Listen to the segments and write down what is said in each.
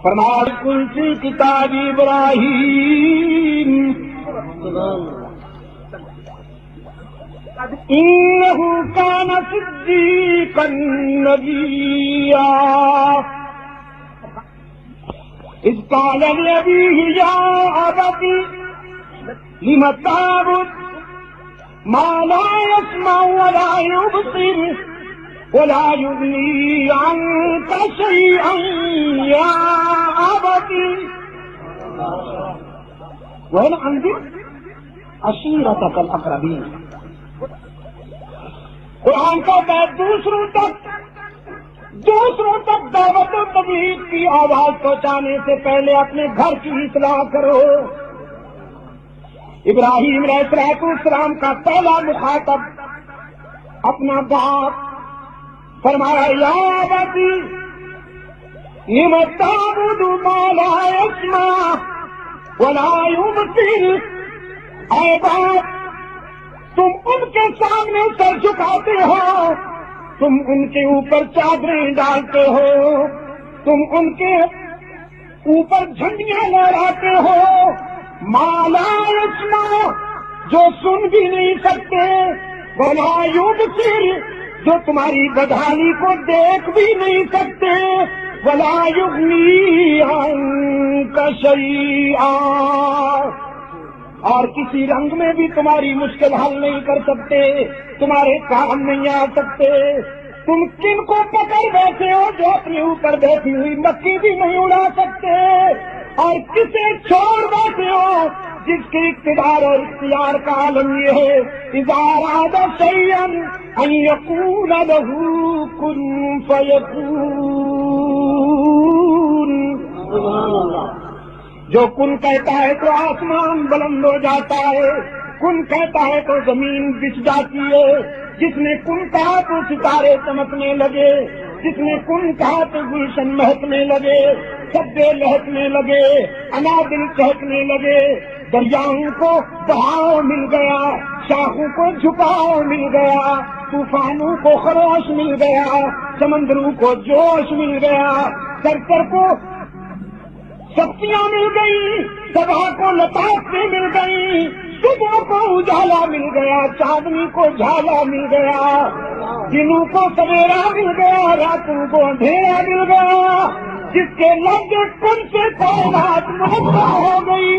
فرمایا کل سی کتاب ابراہیم انہ کان صدیقا نبیا اذ قال لأبیہ یا ابت لم تعبد ما لا يسمع ولا يبصر ولا يغني عنك شيئا يا أبت وأنذر عشيرتك الأقربين. قرآن کا بات دوسروں تک دعوت و تبلیغ کی آواز پہنچانے سے پہلے اپنے گھر کی اصلاح کرو. ابراہیم علیہ السلام کا پہلا مخاطب اپنا باپ. فرمایا یا ابتی لم تعبد ما لا يسمع ولا يبصر. اے باپ تم ان کے سامنے سر جھکاتے ہو, تم ان کے اوپر چادریں ڈالتے ہو, تم ان کے اوپر جھنڈیاں لہراتے ہو. ما لا يسمع جو سن بھی نہیں سکتے, ولا يبصر جو تمہاری بدحالی کو دیکھ بھی نہیں سکتے, ولا یغنی عنک شیئا اور کسی رنگ میں بھی تمہاری مشکل حل نہیں کر سکتے, تمہارے کام نہیں آ سکتے. تم کن کو پکڑ بیٹھے ہو جو اپنے اوپر بیٹھی ہوئی مکھی بھی نہیں اڑا سکتے, اور کسے چھوڑ بیٹھے ہو جس کے اقتدار اور اختیار کا عالم یہ ہے اذا اراد شیئا ان یقول له کن فیکون. جو کن کہتا ہے تو آسمان بلند ہو جاتا ہے, کن کہتا ہے تو زمین بچھ جاتی ہے. جس نے کن کہا تو ستارے چمکنے لگے, جس نے کن کہا تو گلشن مہکنے لگے, سبے لہکنے لگے, انادل چہکنے لگے. دریاؤں کو بہاؤ مل گیا, شاخوں کو جھکاؤ مل گیا, طوفانوں کو خروش مل گیا, سمندروں کو جوش مل گیا, سرکر کو شکتیاں مل گئی, سبا کو لطافیں مل گئی, صبح کو اجالا مل گیا, چاندنی کو جھالا مل گیا, دنوں کو سویرا مل گیا, راتوں کو اندھیرا مل گیا. جس کے لفظ کن سے کائنات محبت ہو گئی,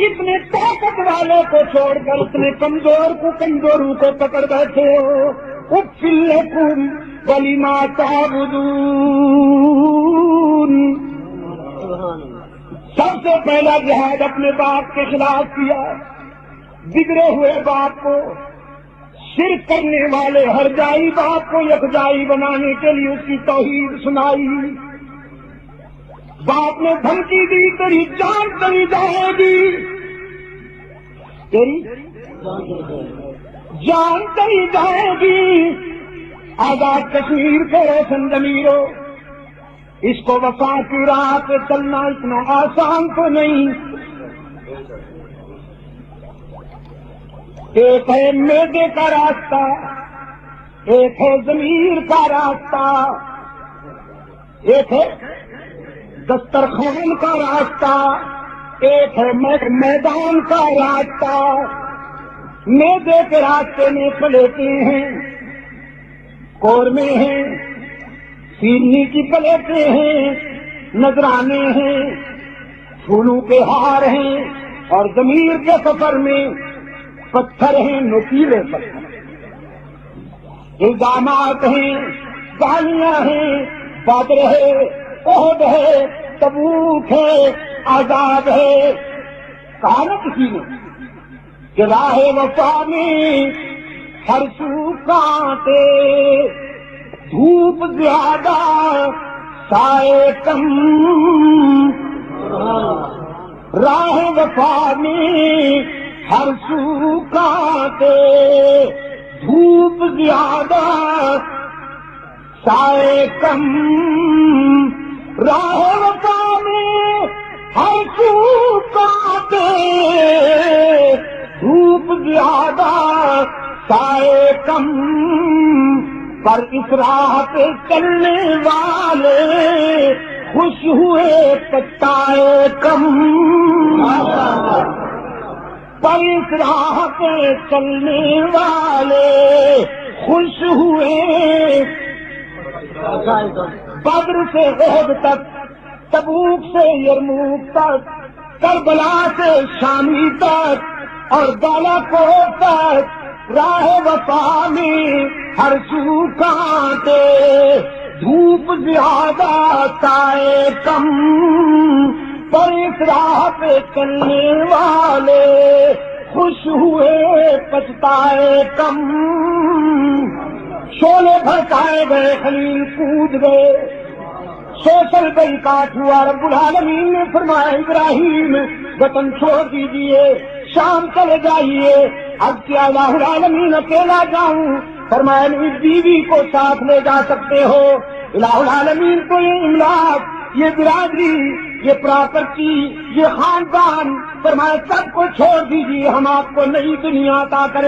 اتنے طاقت والے کو چھوڑ کر اتنے کمزوروں کو پکڑ بیٹھے ہو. اف لکم ولما تعبدون. سب سے پہلا جہاد اپنے باپ کے خلاف کیا, بگڑے ہوئے باپ کو, شرک کرنے والے ہر جائی باپ کو یکجائی بنانے کے لیے اس کی توحید سنائی. باپ نے دھمکی دی تیری جان چلی جائے گی, تیری جان چلی جائے گی. آزاد کشمیر کے روشن ضمیروں, اس کو وفا کی راہ پہ چلنا اتنا آسان تو نہیں. ایک ہے میدے کا راستہ, ایک ہے ضمیر کا راستہ, ایک ہے دسترخوان کا راستہ, ایک ہے میدان کا راستہ. میدے کے راستے میں پلیٹیں ہیں, قورمے ہیں, سیرنی کی پلیٹیں ہیں, نذرانے ہیں, پھولوں کے ہار ہیں, اور ضمیر کے سفر میں پتھر ہیں, نوکیلے پتھر, الزامات ہیں, گالیاں ہیں, بدر ہے, احد ہے, تبوک ہے, عذاب ہے. کہا نا کسی نے کہ راہ وفا میں ہر سو کانٹے, دھوپ زیادہ سائے کم. راہ وفا میں ہر سو کانٹے, دھوپ زیادہ سائے کم. راہ وفا میں ہر سو کانٹے, دھوپ زیادہ سائے کم. پر اس راہ پہ چلنے والے خوش ہوئے پچھتائے کم، پر اس راہ پہ چلنے والے خوش ہوئے، بدر سے احد تک، تبوک سے یرموک تک، کربلا سے شامی تک اور بالاکوٹ تک، راہ وفا میں ہر سو کانٹے، دھوپ زیادہ سائے کم، پر اس راہ پہ چلنے والے خوش ہوئے پچھتائے کم۔ شعلے بھڑکائے گئے، خلیل کود گئے، سوشل بیکاٹ ہوا، رب العالمین نے فرمایا ابراہیم وطن چھوڑ دیجیے، شام چلے جائیے۔ اب کیا الہ العالمین اکیلا جاؤں؟ فرمایا نہیں، بیوی کو ساتھ لے جا سکتے ہو۔ الہ العالمین کو یہ املاک، یہ برادری، یہ پراپرٹی، یہ خاندان، فرمایا سب کو چھوڑ دیجیے، ہم آپ کو نئی دنیا عطا کریں۔